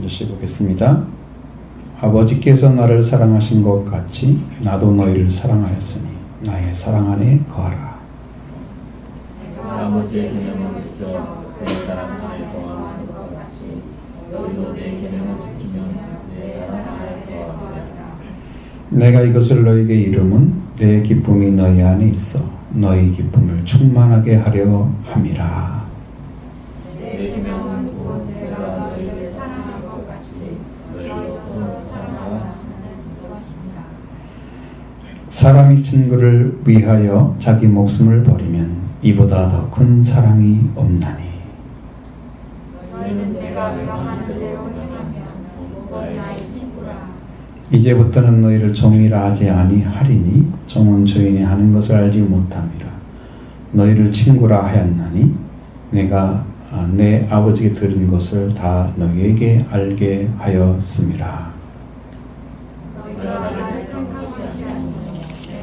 한절씩 보겠습니다. 아버지께서 나를 사랑하신 것 같이 나도 너희를 사랑하였으니 나의 사랑 안에 거하라. 내가 아버지의 계명을 지켜 내 사랑 안에 거하는 것 같이 너희도 내 계명을 지키면 내 사랑 안에 거하리라. 내가 이것을 너희에게 이름은 내 기쁨이 너희 안에 있어 너희 기쁨을 충만하게 하려 함이라. 내 계명은 곧 내가 너희를 사랑한 것 같이 너희도 서로 사랑하라 하는 것입니다. 사람이 친구를 위하여 자기 목숨을 버리면 이보다 더 큰 사랑이 없나니. 너희는 내가 명하는 대로 행하면 너희 나의 친구라. 이제부터는 너희를 종이라 하지 아니하리니 종은 주인이 하는 것을 알지 못함이라. 너희를 친구라 하였나니 내가 내 아버지께 들은 것을 다 너희에게 알게 하였음이라. 너희가 나를 택한 것이 아니니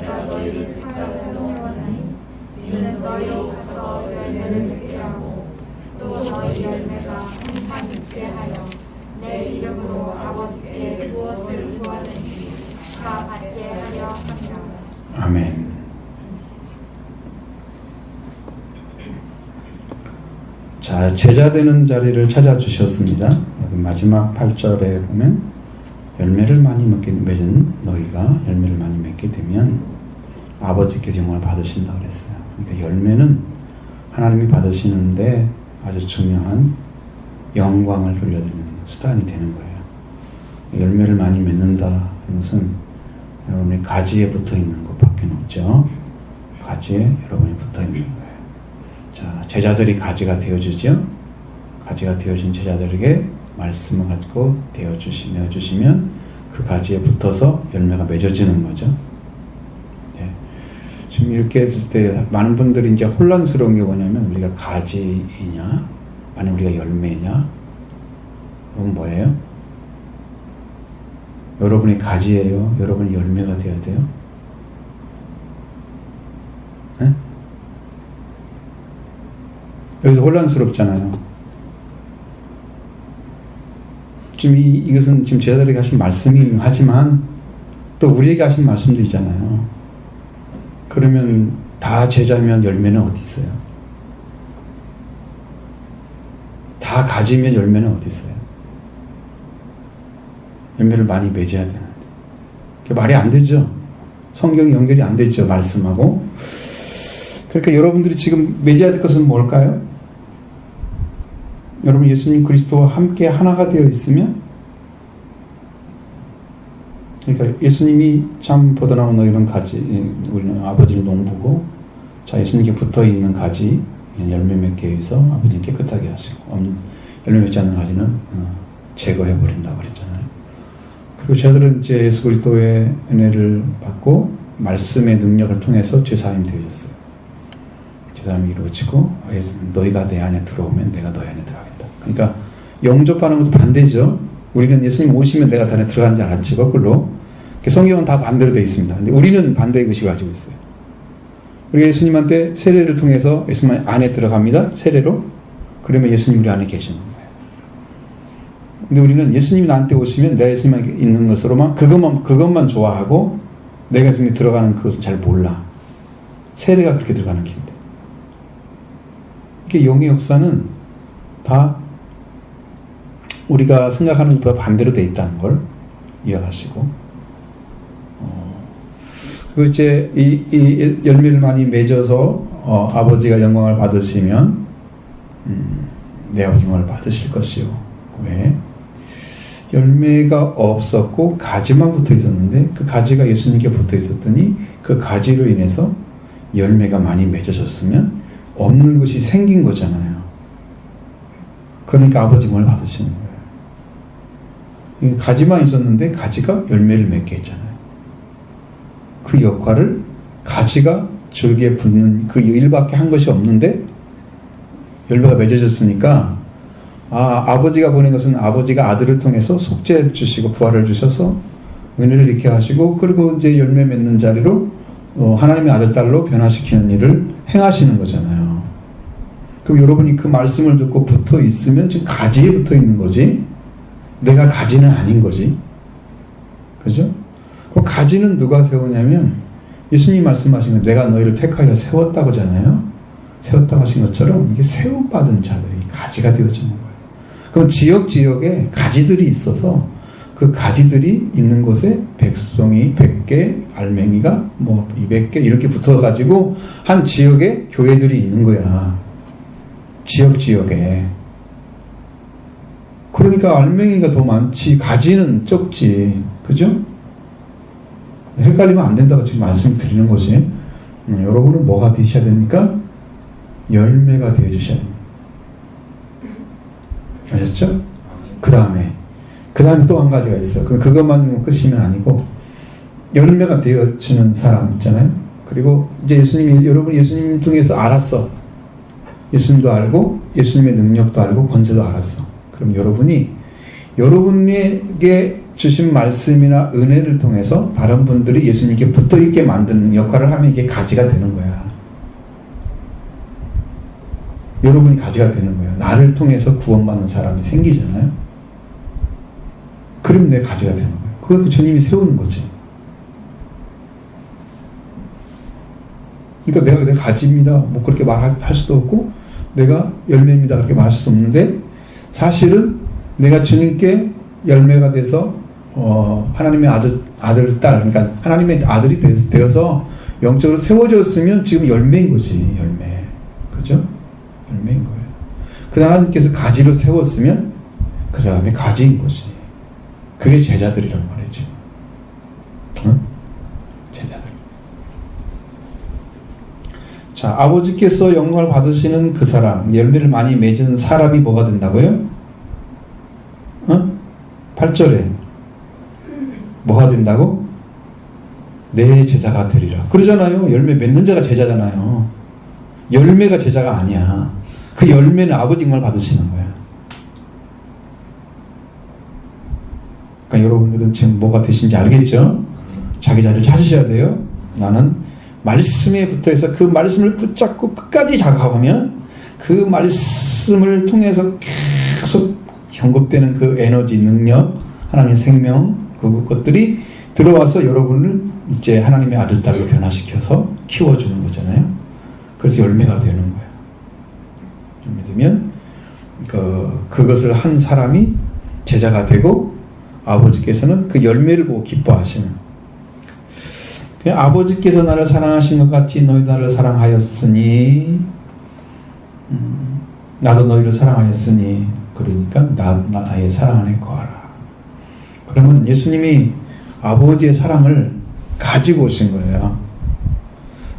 내가 너희를 택하여 세웠나니 이는 너희로 가서 열매를 맺게 하고 또 너희 열매가 항상 있게 하여 내 이름으로 아버지께 무엇을 구하든지 다 받게 하려 함이라. 아멘. 자, 제자 되는 자리를 찾아주셨습니다. 여기 마지막 8절에 보면 열매를 많이 맺은 너희가 열매를 많이 맺게 되면 아버지께서 영광을 받으신다 그랬어요. 그러니까 열매는 하나님이 받으시는데 아주 중요한 영광을 돌려드리는 수단이 되는 거예요. 열매를 많이 맺는다 하는 것은 여러분의 가지에 붙어 있는 것밖에 없죠. 가지에 여러분이 붙어 있는 거예요. 자, 제자들이 가지가 되어주죠. 가지가 되어진 제자들에게 말씀을 가지고 내어주시면 그 가지에 붙어서 열매가 맺어지는 거죠. 네. 지금 이렇게 했을 때 많은 분들이 이제 혼란스러운 게 뭐냐면 우리가 가지이냐 아니면 우리가 열매냐? 그건 뭐예요? 여러분이 가지예요? 여러분이 열매가 되어야 돼요? 네? 여기서 혼란스럽잖아요. 지금 이것은 지금 제자들에게 하신 말씀이긴 하지만 또 우리에게 하신 말씀도 있잖아요. 그러면 다 제자면 열매는 어디 있어요? 다 가지면 열매는 어디 있어요? 열매를 많이 맺어야 되는데 그게 말이 안 되죠. 성경이 연결이 안 되죠. 말씀하고. 그러니까 여러분들이 지금 맺어야 될 것은 뭘까요? 여러분 예수님 그리스도와 함께 하나가 되어 있으면 그러니까 예수님이 참 보다 나온 너희는 가지 우리는 아버지를 농부고 자 예수님께 붙어있는 가지 열매 맺게 해서 아버지는 깨끗하게 하시고 열매 맺지 않는 가지는 제거해버린다고 그랬잖아요. 그리고 저희들은 이제 예수 그리스도의 은혜를 받고 말씀의 능력을 통해서 죄사함이 되어졌어요. 죄사함이 이루어지고 너희가 내 안에 들어오면 내가 너희 안에 들어가겠다. 그러니까 영접하는 것도 반대죠. 우리는 예수님 오시면 내가 안에 들어가는 줄 알았지 거꾸로. 성경은 다 반대로 되어 있습니다. 근데 우리는 반대의 의식을 가지고 있어요. 우리가 예수님한테 세례를 통해서 예수님 안에 들어갑니다. 세례로. 그러면 예수님 우리 안에 계시는 거예요. 근데 우리는 예수님이 나한테 오시면 내가 예수님에게 있는 것으로만 그것만 좋아하고 내가 예수님이 들어가는 그것은 잘 몰라. 세례가 그렇게 들어가는 길인데. 이게 영의 역사는 다 우리가 생각하는 것보다 반대로 되어 있다는 걸 이해하시고 그리고 이제 이 열매를 많이 맺어서 아버지가 영광을 받으시면 내 아버지 영광을 받으실 것이요. 왜? 열매가 없었고 가지만 붙어 있었는데 그 가지가 예수님께 붙어 있었더니 그 가지로 인해서 열매가 많이 맺어졌으면 없는 것이 생긴 거잖아요. 그러니까 아버지 영광을 받으시는 거예요. 가지만 있었는데 가지가 열매를 맺게 했잖아요. 그 역할을 가지가 줄기에 붙는 그 일밖에 한 것이 없는데 열매가 맺어졌으니까 아버지가 보낸 것은 아버지가 아들을 통해서 속죄해 주시고 부활을 주셔서 은혜를 이렇게 하시고 그리고 이제 열매 맺는 자리로 하나님의 아들 딸로 변화시키는 일을 행하시는 거잖아요. 그럼 여러분이 그 말씀을 듣고 붙어 있으면 지금 가지에 붙어 있는 거지 내가 가지는 아닌 거지. 그죠? 그 가지는 누가 세우냐면 예수님 말씀하신 거 내가 너희를 택하여 세웠다고 하잖아요. 세웠다고 하신 것처럼 이게 세움받은 자들이 가지가 되어지는 거예요. 그럼 지역에 가지들이 있어서 그 가지들이 있는 곳에 백송이 100개, 알맹이가 뭐 200개 이렇게 붙어가지고 한 지역에 교회들이 있는 거야. 지역에. 그러니까 알맹이가 더 많지 가지는 적지. 그죠? 헷갈리면 안 된다고 지금 말씀드리는 거지. 여러분은 뭐가 되셔야 됩니까? 열매가 되어주셔야 됩니다. 아셨죠? 그 다음에 또 한 가지가 있어. 그것만 끝이면 아니고 열매가 되어지는 사람 있잖아요. 그리고 이제 여러분이 예수님 통해서 알았어. 예수님도 알고 예수님의 능력도 알고 권세도 알았어. 그럼 여러분에게 주신 말씀이나 은혜를 통해서 다른 분들이 예수님께 붙어있게 만드는 역할을 하면 이게 가지가 되는 거야. 여러분이 가지가 되는 거예요. 나를 통해서 구원받는 사람이 생기잖아요. 그럼 내 가지가 되는 거예요. 그걸 주님이 세우는 거지. 그러니까 내가 가지입니다. 뭐 그렇게 말할 수도 없고 내가 열매입니다. 그렇게 말할 수도 없는데 사실은 내가 주님께 열매가 돼서 하나님의 아들, 딸, 그러니까 하나님의 아들이 되어서 영적으로 세워졌으면 지금 열매인 거지. 열매. 그죠? 열매인 거예요. 그 하나님께서 가지로 세웠으면 그 사람이 가지인 거지. 그게 제자들이란 말이지. 응? 제자들. 자, 아버지께서 영광을 받으시는 그 사람, 열매를 많이 맺은 사람이 뭐가 된다고요? 응? 8절에 뭐가 된다고? 내 제자가 되리라. 그러잖아요. 열매 맺는 자가 제자잖아요. 열매가 제자가 아니야. 그 열매는 아버지 영광을 받으시는 거야. 그러니까 여러분들은 지금 뭐가 되신지 알겠죠? 자기 자리를 찾으셔야 돼요. 나는 말씀에 붙어있어 그 말씀을 붙잡고 끝까지 자각하면 그 말씀을 통해서 계속 경급되는 그 에너지, 능력, 하나님의 생명 그것들이 들어와서 여러분을 이제 하나님의 아들, 딸로 변화시켜서 키워주는 거잖아요. 그래서 열매가 되는 거예요. 열매 되면 그것을 한 사람이 제자가 되고 아버지께서는 그 열매를 보고 기뻐하시는. 그냥 아버지께서 나를 사랑하신 것 같이 너희 나를 사랑하였으니 나도 너희를 사랑하였으니 그러니까 나의 사랑 안에 거하라. 그러면 예수님이 아버지의 사랑을 가지고 오신 거예요.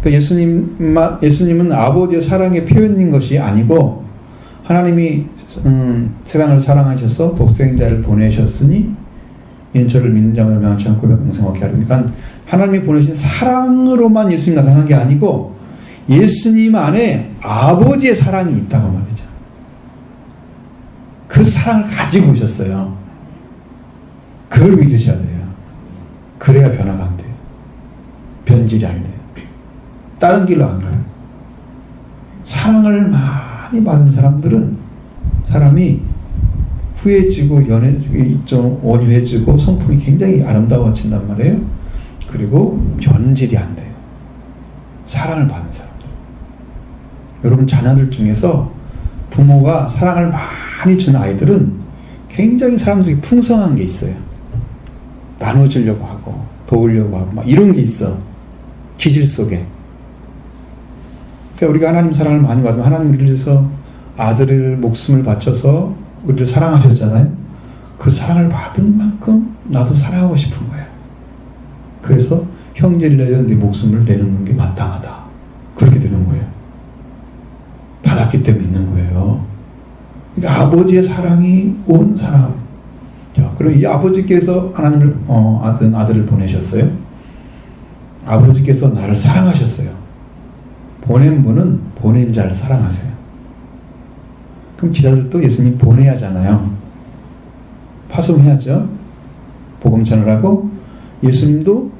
그러니까 예수님은 아버지의 사랑의 표현인 것이 아니고 하나님이 세상을 사랑하셔서 독생자를 보내셨으니 이는 저를 믿는 자마다 명하지 않고 영생 얻게 하리니. 그러니까 하나님이 보내신 사랑으로만 예수님이 나타난 게 아니고 예수님 안에 아버지의 사랑이 있다고 말이죠. 그 사랑을 가지고 오셨어요. 그걸 믿으셔야 돼요. 그래야 변화가 안 돼요. 변질이 안 돼요. 다른 길로 안 가요. 사랑을 많이 받은 사람이 후해지고 좀 온유해지고 성품이 굉장히 아름다워진단 말이에요. 그리고 변질이 안 돼요. 사랑을 받은 사람들. 여러분 자녀들 중에서 부모가 사랑을 많이 주는 아이들은 굉장히 사람들이 풍성한 게 있어요. 나눠주려고 하고 도우려고 하고 막 이런 게 있어. 기질 속에. 그러니까 우리가 하나님 사랑을 많이 받으면 하나님 우리를 위해서 아들을 목숨을 바쳐서 우리를 사랑하셨잖아요. 그 사랑을 받은 만큼 나도 사랑하고 싶은 거야. 그래서 형제를 내어 네 목숨을 내놓는 게 마땅하다. 그렇게 되는 거예요. 받았기 때문에 있는 거예요. 그러니까 아버지의 사랑이 온 사람. 자, 그럼 이 아버지께서 하나님을 아들을 보내셨어요. 아버지께서 나를 사랑하셨어요. 보낸 분은 보낸 자를 사랑하세요. 그럼 제자들도 예수님 보내야 하잖아요. 파송해야죠. 복음 전하라고. 예수님도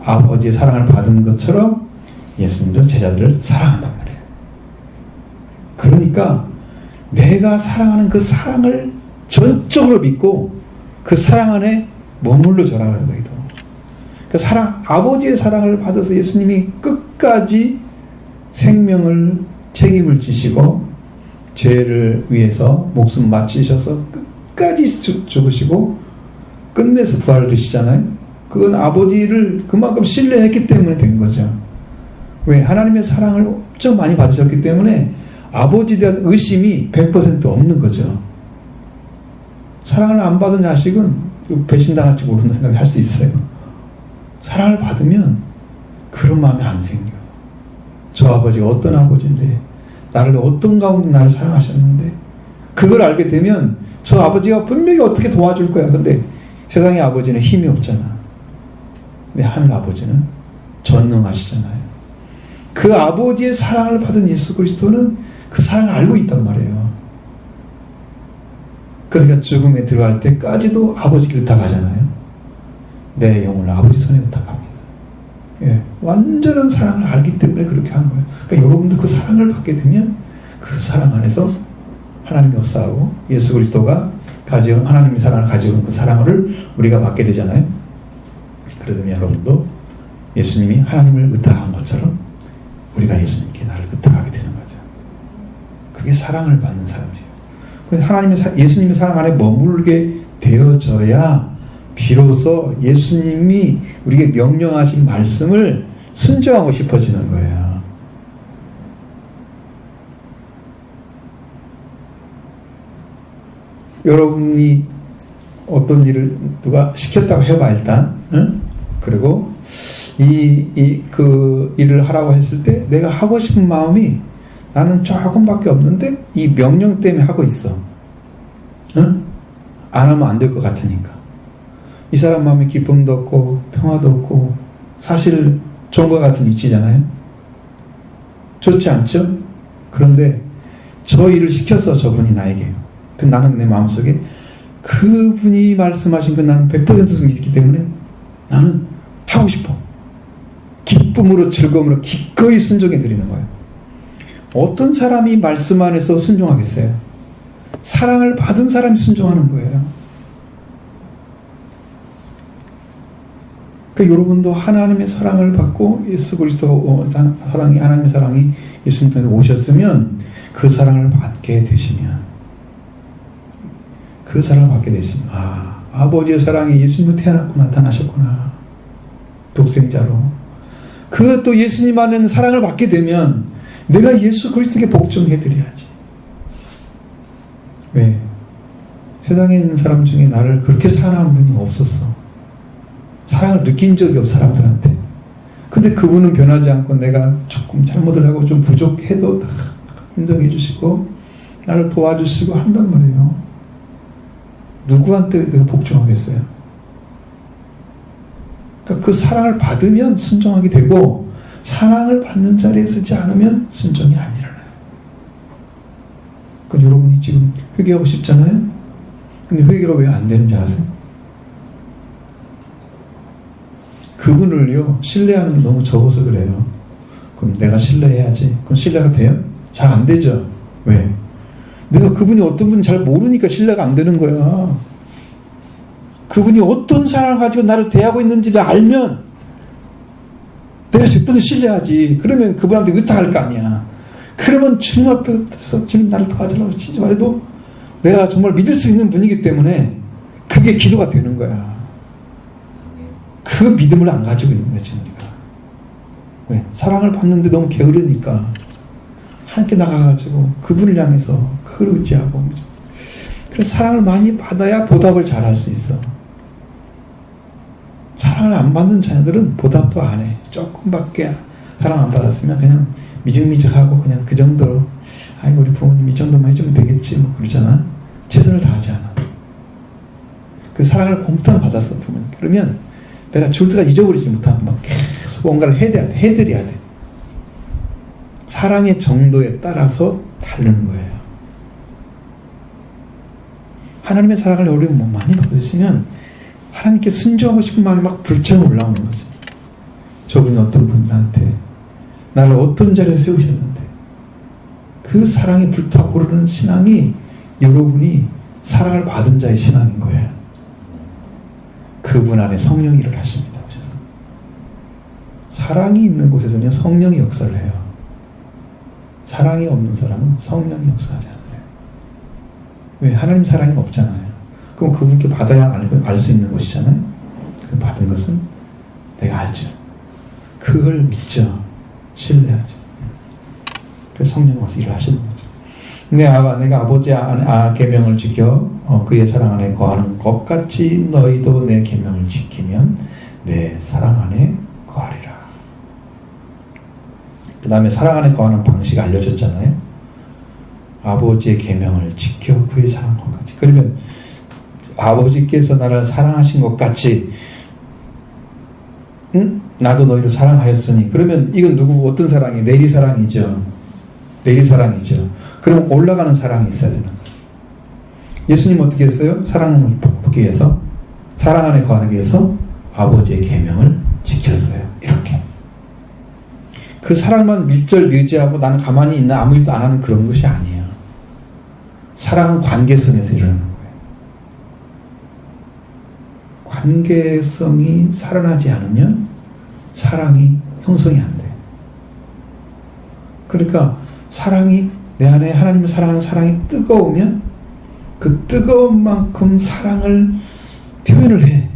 아버지의 사랑을 받은 것처럼 예수님도 제자들을 사랑한단 말이에요. 그러니까 내가 사랑하는 그 사랑을 전적으로 믿고 그 사랑 안에 머물러 줘라 그래도. 그 사랑, 아버지의 사랑을 받아서 예수님이 끝까지 생명을 책임을 지시고 죄를 위해서 목숨 바치셔서 끝까지 죽으시고 끝내서 부활을 하시잖아요. 그건 아버지를 그만큼 신뢰했기 때문에 된 거죠. 왜? 하나님의 사랑을 엄청 많이 받으셨기 때문에 아버지에 대한 의심이 100% 없는 거죠. 사랑을 안 받은 자식은 배신당할지 모르는 생각을 할 수 있어요. 사랑을 받으면 그런 마음이 안 생겨요. 저 아버지가 어떤 아버지인데, 나를 어떤 가운데 나를 사랑하셨는데, 그걸 알게 되면 저 아버지가 분명히 어떻게 도와줄 거야. 근데 세상의 아버지는 힘이 없잖아. 근데 하늘 아버지는 전능하시잖아요. 그 아버지의 사랑을 받은 예수 그리스도는 그 사랑을 알고 있단 말이에요. 그러니까 죽음에 들어갈 때까지도 아버지께 의탁하잖아요. 내 영혼을 아버지 손에 의탁합니다. 예, 완전한 사랑을 알기 때문에 그렇게 하는 거예요. 그러니까 여러분도 그 사랑을 받게 되면 그 사랑 안에서 하나님의 역사하고 예수 그리스도가 가지고 하나님의 사랑을 가지고 있는 그 사랑을 우리가 받게 되잖아요. 그러면 여러분도 예수님이 하나님을 의탁한 것처럼 우리가 예수님께 나를 의탁하게 되는 거죠. 그게 사랑을 받는 사람이에요. 예수님의 사랑 안에 머물게 되어져야 비로소 예수님이 우리에게 명령하신 말씀을 순종하고 싶어지는 거예요. 여러분이 어떤 일을 누가 시켰다고 해봐 일단, 응? 그리고 그 일을 하라고 했을 때 내가 하고 싶은 마음이 나는 조금밖에 없는데 이 명령 때문에 하고 있어. 응? 안 하면 안 될 것 같으니까. 이 사람 마음에 기쁨도 없고 평화도 없고 사실 좋은 것 같은 위치잖아요. 좋지 않죠? 그런데 저 일을 시켰어 저분이 나에게. 그 나는 내 마음속에 그분이 말씀하신 그 나는 100% 믿기 때문에 나는 하고 싶어. 기쁨으로 즐거움으로 기꺼이 순종해 드리는 거예요. 어떤 사람이 말씀 안에서 순종하겠어요? 사랑을 받은 사람이 순종하는 거예요. 그러니까 여러분도 하나님의 사랑을 받고 예수 그리스도 사랑이 하나님의 사랑이 예수님 통해서 오셨으면 그 사랑을 받게 되시면 그 사랑을 받게 되시면 아버지의 사랑이 예수님으로 태어났고 나타나셨구나. 독생자로. 그것도 예수님 안에는 사랑을 받게 되면 내가 예수 그리스도께 복종해 드려야지. 왜? 세상에 있는 사람 중에 나를 그렇게 사랑하는 분이 없었어. 사랑을 느낀 적이 없어 사람들한테. 근데 그분은 변하지 않고 내가 조금 잘못을 하고 좀 부족해도 다 인정해 주시고 나를 도와주시고 한단 말이에요. 누구한테 내가 복종하겠어요? 그러니까 그 사랑을 받으면 순종하게 되고 사랑을 받는 자리에 서지 않으면 순종이 안 일어나요. 그러니까 여러분이 지금 회개하고 싶잖아요? 근데 회개가 왜 안 되는지 아세요? 그분을요 신뢰하는 게 너무 적어서 그래요. 그럼 내가 신뢰해야지. 그럼 신뢰가 돼요? 잘 안 되죠. 왜? 내가 그분이 어떤 분인지 잘 모르니까 신뢰가 안 되는 거야. 그분이 어떤 사랑을 가지고 나를 대하고 있는지를 알면 내가 100% 신뢰하지. 그러면 그분한테 의탁할 거 아니야. 그러면 주님 앞에서 주님 나를 도와주라고 진짜 말해도 내가 정말 믿을 수 있는 분이기 때문에 그게 기도가 되는 거야. 그 믿음을 안 가지고 있는 거야 지금 우리가. 왜? 사랑을 받는데 너무 게으르니까 함께 나가가지고 그분을 향해서 그걸 의지하고. 그래서 사랑을 많이 받아야 보답을 잘 할 수 있어. 사랑을 안 받는 자녀들은 보답도 안 해. 조금밖에 사랑 안 받았으면 그냥 미적미적하고 그냥 그 정도로 아이 우리 부모님 이 정도만 해주면 되겠지 뭐 그러잖아. 최선을 다하지 않아. 그 사랑을 공짜로 받았어 부모님. 그러면 내가 줄 때가 잊어버리지 못하면 막 계속 뭔가를 해드려야 돼. 사랑의 정도에 따라서 다르는 거예요. 하나님의 사랑을 우리가 뭐 많이 받으시면 하나님께 순종하고 싶은 마음이 막 불처럼 올라오는 거지. 저분이 어떤 분이 나한테 나를 어떤 자리에 세우셨는데 그 사랑이 불타오르는 신앙이 여러분이 사랑을 받은 자의 신앙인 거예요. 그분 안에 성령이 일을 하십니다. 오셔서. 사랑이 있는 곳에서는 성령이 역사를 해요. 사랑이 없는 사람은 성령이 역사하지 않으세요. 왜? 하나님 사랑이 없잖아요. 그럼 그분께 받아야 알 수 있는 것이잖아요. 그 받은 것은 내가 알죠. 그걸 믿죠. 신뢰하죠. 그래서 성령이 와서 일을 하시는 거죠. 내가 아버지의 계명을 지켜 그의 사랑 안에 거하는 것 같이 너희도 내 계명을 지키면 내 사랑 안에 거하리라. 그 다음에 사랑 안에 거하는 방식 알려줬잖아요. 아버지의 계명을 지켜 그의 사랑한 것 같이. 그러면 아버지께서 나를 사랑하신 것 같이 나도 너희를 사랑하였으니, 그러면 이건 어떤 사랑이? 내리 사랑이죠. 내리 사랑이죠. 그럼 올라가는 사랑이 있어야 되는 거예요. 예수님 어떻게 했어요? 사랑을 받기 위해서, 사랑 안에 거하기 위해서 아버지의 계명을 지켰어요. 이렇게. 그 사랑만 밀절묘지하고 나는 가만히 있나 아무 일도 안 하는 그런 것이 아니에요. 사랑은 관계성에서 일어나는 거예요. 관계성이 살아나지 않으면 사랑이 형성이 안 돼요. 그러니까 사랑이 내 안에 하나님을 사랑하는 사랑이 뜨거우면 그 뜨거운 만큼 사랑을 표현을 해.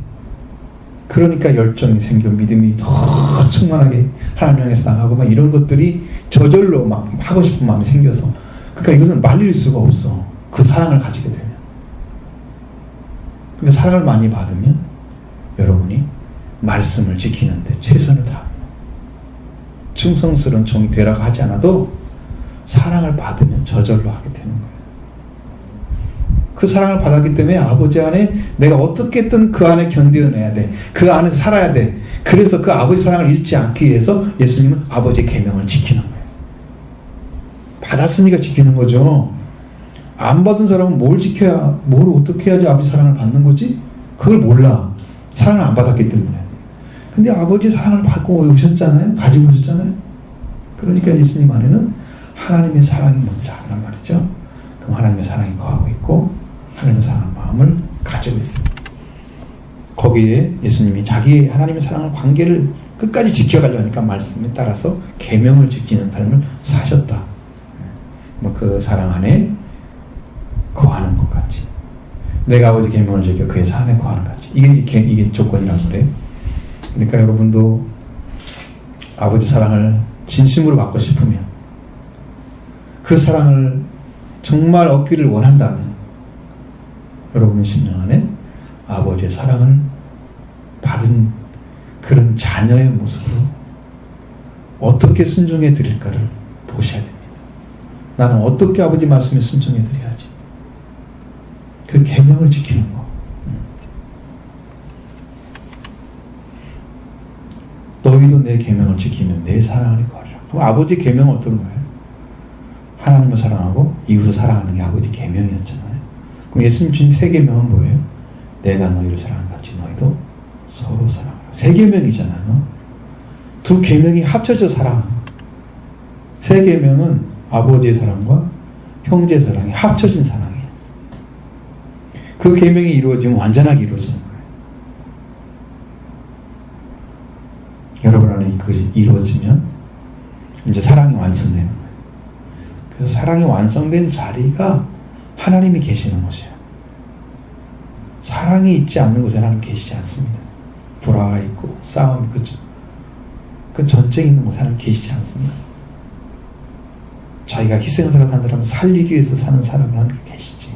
그러니까 열정이 생겨, 믿음이 더 충만하게 하나님 향해서 나가고 막 이런 것들이 저절로 막 하고 싶은 마음이 생겨서, 그러니까 이것은 말릴 수가 없어. 그 사랑을 가지게 되면. 그러니까 사랑을 많이 받으면 여러분이 말씀을 지키는데 최선을 다합니다. 충성스러운 종이 되라고 하지 않아도 사랑을 받으면 저절로 하게 되는 거예요. 그 사랑을 받았기 때문에 아버지 안에 내가 어떻게든 그 안에 견뎌내야 돼. 그 안에서 살아야 돼. 그래서 그 아버지 사랑을 잃지 않기 위해서 예수님은 아버지의 계명을 지키는 거예요. 받았으니까 지키는 거죠. 안 받은 사람은 뭘 어떻게 해야지 아버지 사랑을 받는 거지? 그걸 몰라. 사랑을 안 받았기 때문에. 근데 아버지 사랑을 받고 오셨잖아요. 가지고 오셨잖아요. 그러니까 예수님 안에는 하나님의 사랑이 뭔지 알란 말이죠. 그럼 하나님의 사랑이 거하고 있고 하나님의 사랑하는 마음을 가지고 있습니다. 거기에 예수님이 자기의 하나님의 사랑을 관계를 끝까지 지켜가려고 하니까 말씀에 따라서 계명을 지키는 삶을 사셨다. 그 사랑 안에 거하는 것 같이. 내가 아버지 계명을 지켜 그의 사랑 안에 거하는 것 같이. 이게 조건이라고 그래요. 그러니까 여러분도 아버지 사랑을 진심으로 받고 싶으면, 그 사랑을 정말 얻기를 원한다면 여러분 심령 안에 아버지의 사랑을 받은 그런 자녀의 모습으로 어떻게 순종해 드릴까를 보셔야 됩니다. 나는 어떻게 아버지 말씀에 순종해 드려야지. 그 계명을 지키는 거. 너희도 내 계명을 지키면 내 사랑 안에 거하리라. 그럼 아버지 계명은 어떤 거예요? 하나님을 사랑하고 이웃을 사랑하는 게 아버지 계명이었잖아요. 그럼 예수님 주신 세 계명은 뭐예요? 내가 너희를 사랑한 같이 너희도 서로 사랑하라. 세 계명이잖아요. 두 계명이 합쳐져 사랑하는 거예요. 세 계명은 아버지의 사랑과 형제의 사랑이 합쳐진 사랑이에요. 그 계명이 이루어지면 완전하게 이루어지는 거예요. 여러분 안에 그것이 이루어지면 이제 사랑이 완성되는 거예요. 그래서 사랑이 완성된 자리가 하나님이 계시는 곳이에요. 사랑이 있지 않는 곳에 하나님 계시지 않습니다. 불화가 있고 싸움이 있고 그 전쟁이 있는 곳에 하나님 계시지 않습니다. 자기가 희생사를 한다면 살리기 위해서 사는 사람은 하나님 계시지.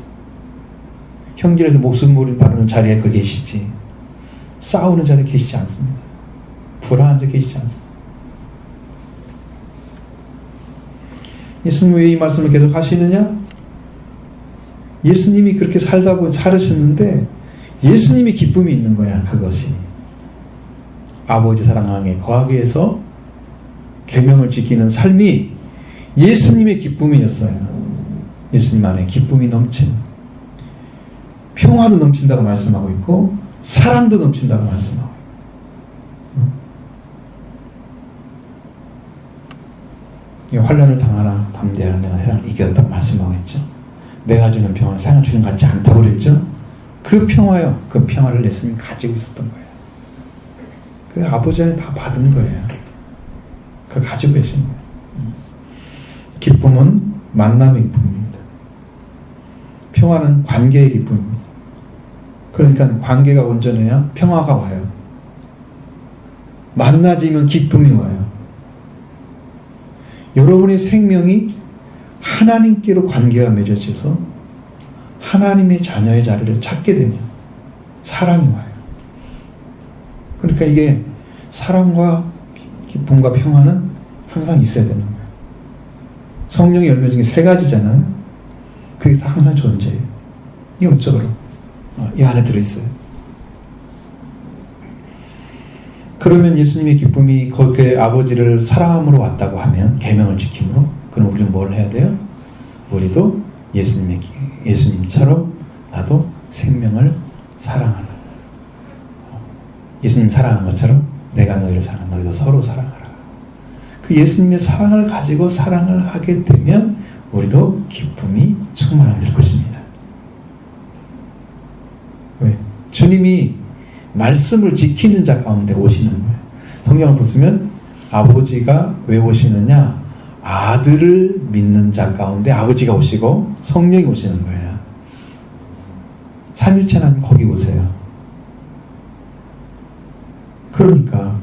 형제에서 목숨을 바르는 자리에 그 계시지. 싸우는 자리에 계시지 않습니다. 불안한 데 계시지 않습니다. 예수님 왜 이 말씀을 계속 하시느냐? 예수님이 그렇게 살으셨는데 예수님이 기쁨이 있는 거야. 그것이 아버지 사랑에 거하기 위해서 계명을 지키는 삶이 예수님의 기쁨이었어요. 예수님 안에 기쁨이 넘치는, 평화도 넘친다고 말씀하고 있고 사랑도 넘친다고 말씀하고 있고, 환난을 당하나 담대하라 내가 세상을 이겼다고 말씀하고 있죠. 내가 주는 평안은 세상을 주는 것 같지 않다고 그랬죠. 그 평화요. 그 평화를 예수님이 가지고 있었던 거예요. 그 아버지 안에 다 받은 거예요. 그 가지고 계신 거예요. 기쁨은 만남의 기쁨입니다. 평화는 관계의 기쁨입니다. 그러니까 관계가 온전해야 평화가 와요. 만나지면 기쁨이 와요. 여러분의 생명이 하나님께로 관계가 맺어져서 하나님의 자녀의 자리를 찾게 되면 사랑이 와요. 그러니까 이게 사랑과 기쁨과 평화는 항상 있어야 되는 거예요. 성령의 열매 중에 3가지잖아요. 그게 다 항상 존재해요. 이게 영적으로 이 안에 들어있어요. 그러면 예수님의 기쁨이 그 아버지를 사랑함으로 왔다고 하면, 계명을 지킴으로, 그럼 우리는 뭘 해야 돼요? 우리도 예수님처럼 나도 생명을 사랑하라. 예수님 사랑한 것처럼 내가 너희를 사랑하라. 너희도 서로 사랑하라. 그 예수님의 사랑을 가지고 사랑을 하게 되면 우리도 기쁨이 충만하게 될 것입니다. 왜? 주님이 말씀을 지키는 자 가운데 오시는 거예요. 성경을 보시면 아버지가 왜 오시느냐? 아들을 믿는 자 가운데 아버지가 오시고 성령이 오시는 거예요. 삼위일체 하나님 거기 오세요. 그러니까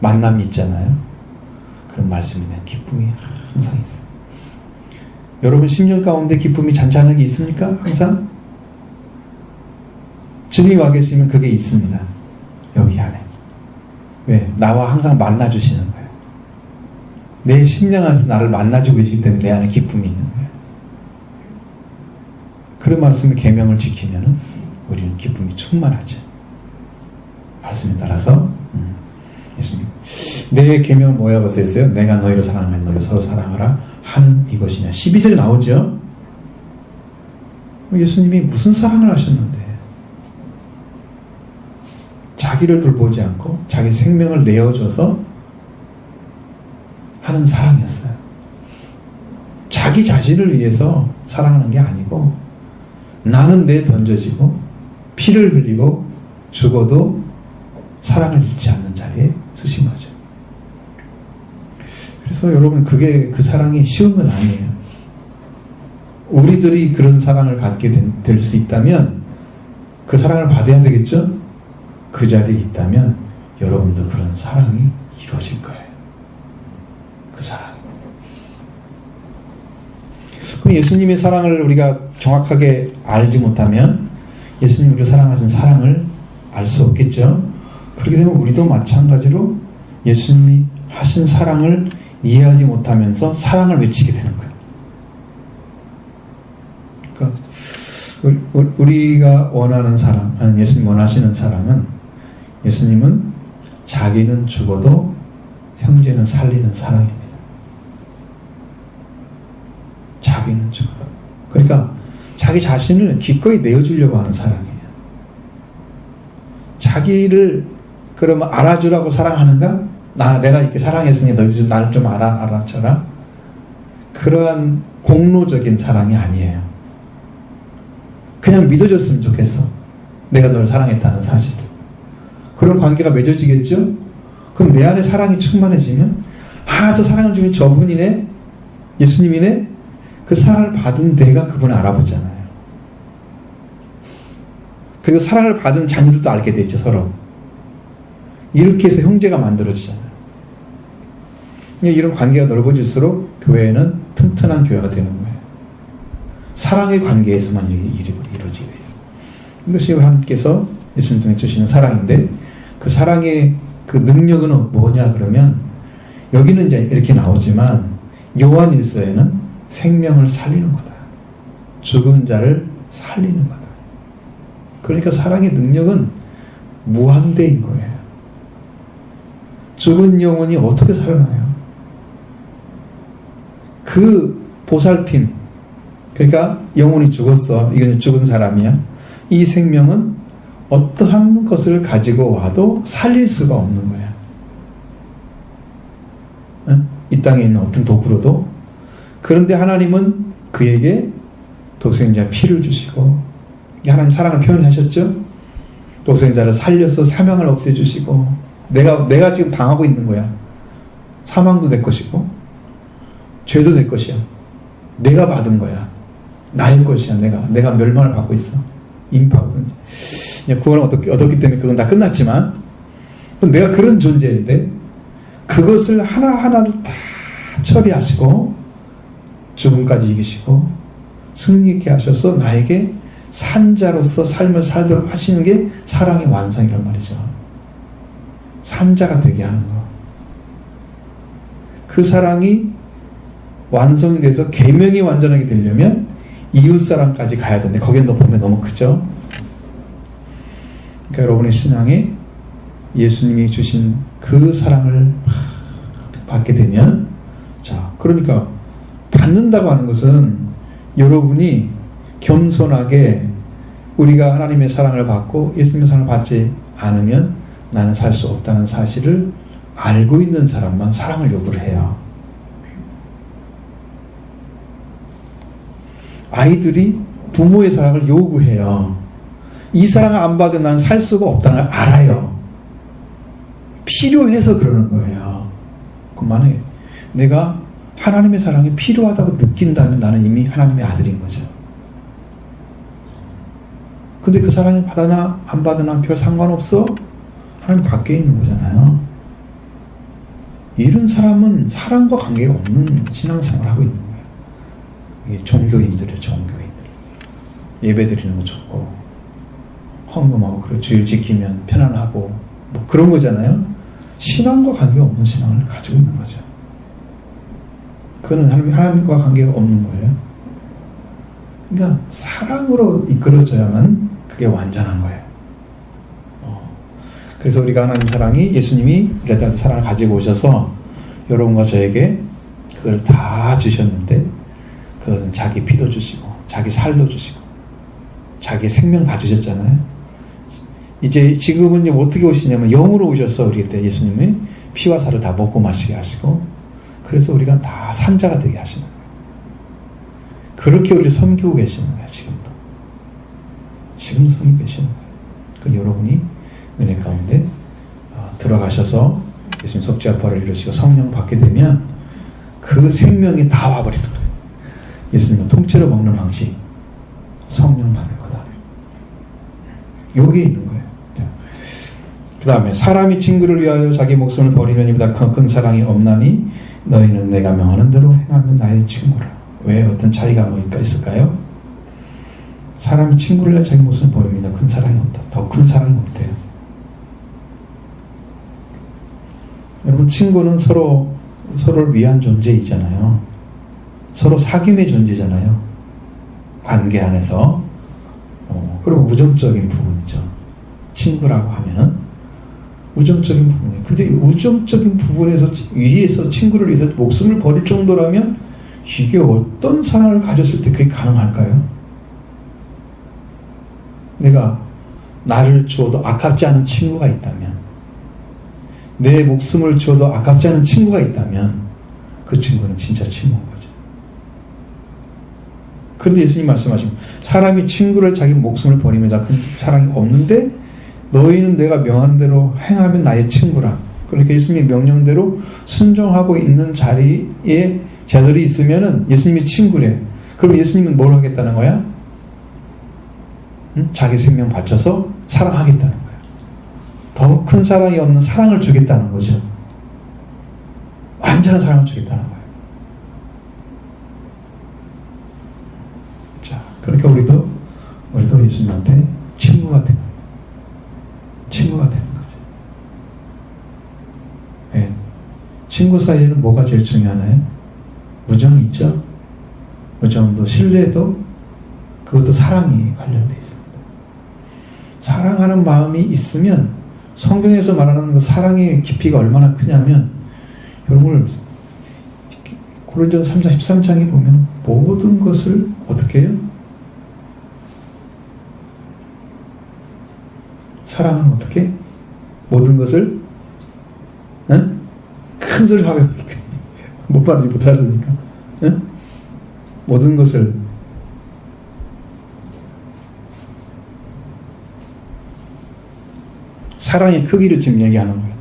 만남이 있잖아요. 그런 말씀이 내 기쁨이 항상 있어요. 여러분 심령 가운데 기쁨이 잔잔하게 있습니까? 항상? 주님이 와 계시면 그게 있습니다. 여기 안에. 왜? 나와 항상 만나주시는 거예요. 내 심령 안에서 나를 만나주고 계시기 때문에 내 안에 기쁨이 있는 거예요. 그런 말씀의 계명을 지키면 우리는 기쁨이 충만하죠. 말씀에 따라서 예수님 내 계명은 뭐라고 써있어요? 내가 너희를 사랑하면 너희 서로 사랑하라 하는 이것이냐. 12절에 나오죠. 예수님이 무슨 사랑을 하셨는데 자기를 돌보지 않고 자기 생명을 내어줘서 하는 사랑이었어요. 자기 자신을 위해서 사랑하는 게 아니고 나는 내 던져지고 피를 흘리고 죽어도 사랑을 잃지 않는 자리에 쓰신 거죠. 그래서 여러분 그게 그 사랑이 쉬운 건 아니에요. 우리들이 그런 사랑을 갖게 될 수 있다면 그 사랑을 받아야 되겠죠? 그 자리에 있다면 여러분도 그런 사랑이 이루어질 거예요. 그 사랑. 그럼 예수님의 사랑을 우리가 정확하게 알지 못하면 예수님이 우리를 사랑하신 사랑을 알 수 없겠죠? 그렇게 되면 우리도 마찬가지로 예수님이 하신 사랑을 이해하지 못하면서 사랑을 외치게 되는 거예요. 그러니까 우리가 원하는 사랑, 아니 예수님 원하시는 사랑은 예수님은 자기는 죽어도 형제는 살리는 사랑입니다. 자기는 죽어도. 그러니까 자기 자신을 기꺼이 내어주려고 하는 사랑이에요. 자기를 그러면 알아주라고 사랑하는가? 내가 이렇게 사랑했으니 너희 나를 좀 알아줘라. 그러한 공로적인 사랑이 아니에요. 그냥 믿어줬으면 좋겠어. 내가 너를 사랑했다는 사실을. 그런 관계가 맺어지겠죠? 그럼 내 안에 사랑이 충만해지면 저 사랑을 주는 저분이네? 예수님이네? 그 사랑을 받은 내가 그분을 알아보잖아요. 그리고 사랑을 받은 자녀들도 알게 되죠, 서로. 이렇게 해서 형제가 만들어지잖아요. 이런 관계가 넓어질수록 교회는 튼튼한 교회가 되는 거예요. 사랑의 관계에서만 이루어지게 되어 있어요. 이것이 하나님께서 예수님 통해 주시는 사랑인데 그 사랑의 그 능력은 뭐냐 그러면 여기는 이제 이렇게 나오지만 요한일서에는 생명을 살리는 거다. 죽은 자를 살리는 거다. 그러니까 사랑의 능력은 무한대인 거예요. 죽은 영혼이 어떻게 살아나요? 그 보살핌, 그러니까 영혼이 죽었어. 이건 죽은 사람이야. 이 생명은 어떠한 것을 가지고 와도 살릴 수가 없는 거야. 이 땅에 있는 어떤 도구로도. 그런데 하나님은 그에게 독생자 피를 주시고 하나님 사랑을 표현하셨죠. 독생자를 살려서 사망을 없애주시고, 내가 지금 당하고 있는 거야. 사망도 내 것이고 죄도 내 것이야. 내가 받은 거야. 나의 것이야. 내가 멸망을 받고 있어. 이미 받거든요. 구원을 얻었기 때문에 그건 다 끝났지만, 내가 그런 존재인데 그것을 하나하나를 다 처리하시고 죽음까지 이기시고 승리 있게 하셔서 나에게 산자로서 삶을 살도록 하시는 게 사랑의 완성이란 말이죠. 산자가 되게 하는 거. 그 사랑이 완성이 돼서 계명이 완전하게 되려면 이웃사랑까지 가야 되는데 거기에 보면 너무 크죠. 그러니까 여러분의 신앙에 예수님이 주신 그 사랑을 받게 되면, 자, 그러니까 받는다고 하는 것은 여러분이 겸손하게 우리가 하나님의 사랑을 받고 예수님의 사랑을 받지 않으면 나는 살 수 없다는 사실을 알고 있는 사람만 사랑을 요구를 해요. 아이들이 부모의 사랑을 요구해요. 이 사랑을 안 받으면 난 살 수가 없다는 걸 알아요. 필요해서 그러는 거예요. 그만해. 내가 하나님의 사랑이 필요하다고 느낀다면 나는 이미 하나님의 아들인 거죠. 근데 그 사랑을 받으나 안 받으나 별 상관없어? 하나님 밖에 있는 거잖아요. 이런 사람은 사랑과 관계가 없는 신앙생활을 하고 있는 거예요. 이게 종교인들이에요. 종교인들. 예배 드리는 거 좋고 헌금하고 그리고 주일 지키면 편안하고 뭐 그런 거잖아요. 신앙과 관계가 없는 신앙을 가지고 있는 거죠. 그거는 하나님과 관계가 없는 거예요. 그러니까 사랑으로 이끌어져야만 그게 완전한 거예요. 그래서 우리가 하나님 사랑이 예수님이 이랬다 해서 사랑을 가지고 오셔서 여러분과 저에게 그걸 다 주셨는데 그것은 자기 피도 주시고 자기 살도 주시고 자기 생명 다 주셨잖아요. 이제 지금은 이제 어떻게 오시냐면 영으로 오셔서 우리 때 예수님이 피와 살을 다 먹고 마시게 하시고 그래서 우리가 다 산자가 되게 하시는 거예요. 그렇게 우리를 섬기고 계시는 거예요. 지금도. 지금 섬기고 계시는 거예요. 그 여러분이 은혜 가운데 들어가셔서 예수님 속죄와 부활을 이루시고 성령 받게 되면 그 생명이 다 와버리는 거예요. 예수님은 통째로 먹는 방식 성령 받는 거다. 여기에 있는 거예요. 그 다음에 사람이 친구를 위하여 자기 목숨을 버리면 이보다 큰 사랑이 없나니 너희는 내가 명하는 대로 행하면 나의 친구라. 왜 어떤 차이가 뭐가 있을까요? 사람이 친구를 위하여 자기 목숨을 버립니다. 큰 사랑이 없다. 더 큰 사랑이 없대요. 여러분 친구는 서로를 위한 존재이잖아요. 서로 사귐의 존재잖아요. 관계 안에서. 그리고 우정적인 부분이죠. 친구라고 하면은 우정적인 부분이에요. 근데 우정적인 부분에서 위에서 친구를 위해서 목숨을 버릴 정도라면 이게 어떤 사랑을 가졌을 때 그게 가능할까요? 내가 나를 주어도 아깝지 않은 친구가 있다면, 내 목숨을 주어도 아깝지 않은 친구가 있다면 그 친구는 진짜 친구인 거죠. 그런데 예수님 말씀하시면 사람이 친구를 자기 목숨을 버리면 그 사랑이 없는데 너희는 내가 명하는 대로 행하면 나의 친구라. 그러니까 예수님의 명령대로 순종하고 있는 자리에 자들이 있으면은 예수님이 친구래. 그럼 예수님은 뭘 하겠다는 거야? 자기 생명 바쳐서 사랑하겠다는 거야. 더 큰 사랑이 없는 사랑을 주겠다는 거죠. 완전한 사랑을 주겠다는 거예요. 자, 그러니까 우리도 예수님한테 친구가 되는 거예요. 친구가 되는 거죠. 네. 친구 사이에는 뭐가 제일 중요하나요? 우정이 있죠? 우정도, 신뢰도, 그것도 사랑이 관련되어 있습니다. 사랑하는 마음이 있으면 성경에서 말하는 그 사랑의 깊이가 얼마나 크냐면 여러분 고린도전서 3장 13장에 보면 모든 것을 어떻게 해요? 사랑은 어떻게? 모든 것을 응? 큰 소리를 하면 뭔 말인지 못 알아듣으니까 응? 모든 것을 사랑의 크기를 지금 얘기하는 거예요.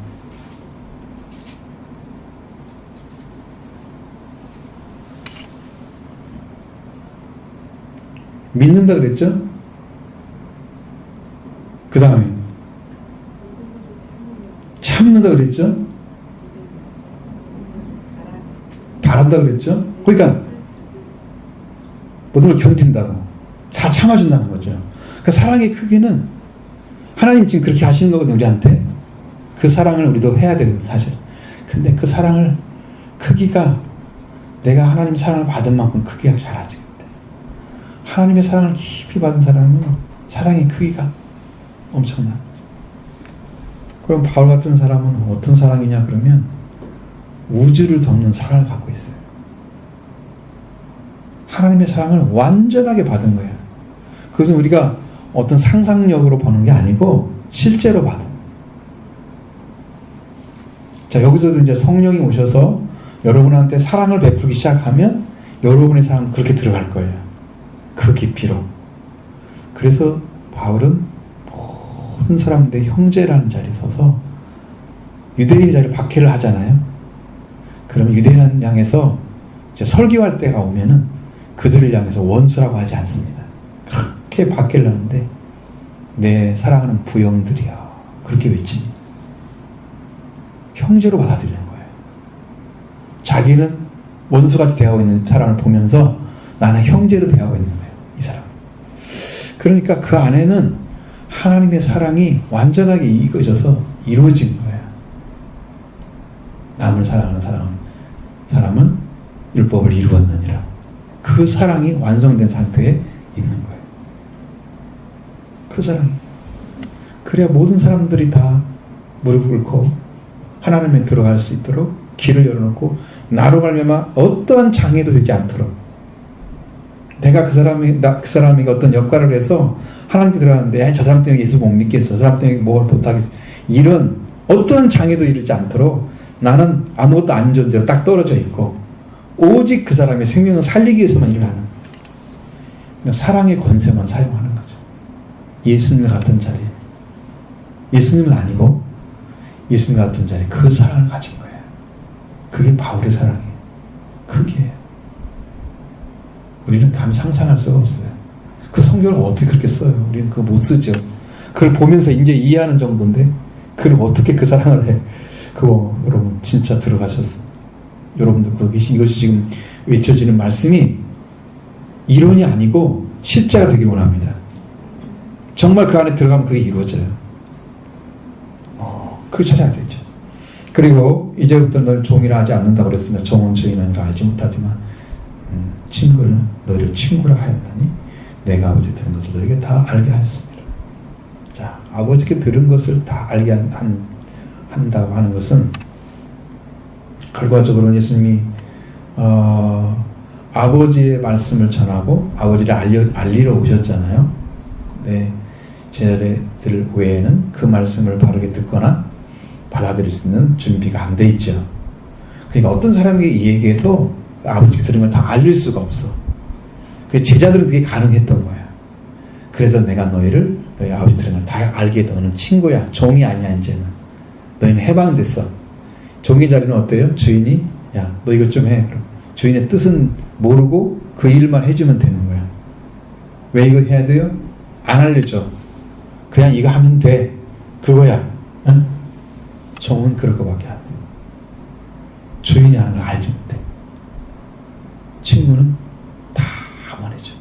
믿는다 그랬죠? 그 다음에 참는다 그랬죠? 바란다 그랬죠? 그러니까 모든 걸 견딘다고 다 참아준다는 거죠. 그 사랑의 크기는 하나님 지금 그렇게 하시는 거거든요. 우리한테 그 사랑을 우리도 해야 되거든요. 사실. 근데 그 사랑을 크기가 내가 하나님 사랑을 받은 만큼 크기가 잘하지. 하나님의 사랑을 깊이 받은 사람은 사랑의 크기가 엄청나. 그럼 바울 같은 사람은 어떤 사랑이냐 그러면 우주를 덮는 사랑을 갖고 있어요. 하나님의 사랑을 완전하게 받은 거예요. 그것은 우리가 어떤 상상력으로 보는 게 아니고 실제로 받은. 자, 여기서도 이제 성령이 오셔서 여러분한테 사랑을 베풀기 시작하면 여러분의 사랑도 그렇게 들어갈 거예요. 그 깊이로. 그래서 바울은 모든 사람들의 형제라는 자리에 서서 유대인의 자리에 박해를 하잖아요. 그러면 유대인 향해서 이제 설교할 때가 오면은 그들을 향해서 원수라고 하지 않습니다. 그렇게 박해를 하는데 내 사랑하는 부형들이여 그렇게 외칩니다. 형제로 받아들이는 거예요. 자기는 원수같이 대하고 있는 사람을 보면서 나는 형제로 대하고 있는 거예요. 이 사람. 그러니까 그 안에는 하나님의 사랑이 완전하게 이루어져서 이루어진 거예요. 남을 사랑하는 사람은 율법을 이루었느니라. 그 사랑이 완성된 상태에 있는 거예요. 그 사랑이. 그래야 모든 사람들이 다 무릎을 꿇고 하나님에 들어갈 수 있도록 길을 열어놓고 나로 말미암아 어떠한 장애도 되지 않도록 내가 그 사람이 어떤 역할을 해서 하나님께 들어가는데 저 사람 때문에 예수 못 믿겠어. 저 사람 때문에 뭘 못하겠어. 이런 어떠한 장애도 이르지 않도록 나는 아무것도 아닌 존재로 딱 떨어져 있고 오직 그 사람의 생명을 살리기 위해서만 일을 하는 사랑의 권세만 사용하는 거죠. 예수님 같은 자리에 예수님은 아니고 예수님 같은 자리에 그 사랑을 가진 거예요. 그게 바울의 사랑이에요. 그게 우리는 감히 상상할 수가 없어요. 그 성경을 어떻게 그렇게 써요? 우리는 그거 못 쓰죠. 그걸 보면서 이제 이해하는 정도인데 그걸 어떻게 그 사랑을 해? 그거 여러분 진짜 들어가셨어요. 여러분들 이것이 지금 외쳐지는 말씀이 이론이 아니고 실제가 되길 원합니다. 정말 그 안에 들어가면 그게 이루어져요. 그걸 찾아야 되죠. 그리고 이제부터 널 종이라 하지 않는다고 그랬습니다. 종은 주인은 알지 못하지만 친구는 너를 친구라 하였나니 내가 아버지 들은 것을 너에게 다 알게 하였습니다. 자, 아버지께 들은 것을 다 알게 한다고 하는 것은 결과적으로 예수님이 아버지의 말씀을 전하고 아버지를 알리러 오셨잖아요. 근데 제자들 외에는 그 말씀을 바르게 듣거나 받아들일 수 있는 준비가 안 돼 있죠. 그러니까 어떤 사람에게 이 얘기해도 아버지가 들은 걸 다 알릴 수가 없어. 그 제자들은 그게 가능했던 거야. 그래서 내가 너희 아버지 들은 걸 다 알게 해도 너는 친구야. 종이 아니야 이제는. 너희는 해방됐어. 종의 자리는 어때요? 주인이 야 너 이것 좀 해. 그럼 주인의 뜻은 모르고 그 일만 해주면 되는 거야. 왜 이거 해야 돼요? 안 알려줘. 그냥 이거 하면 돼. 그거야. 응? 종은 그럴 거밖에 안 돼. 주인이 하는 걸 알지 못해. 친구는 다 말해줘.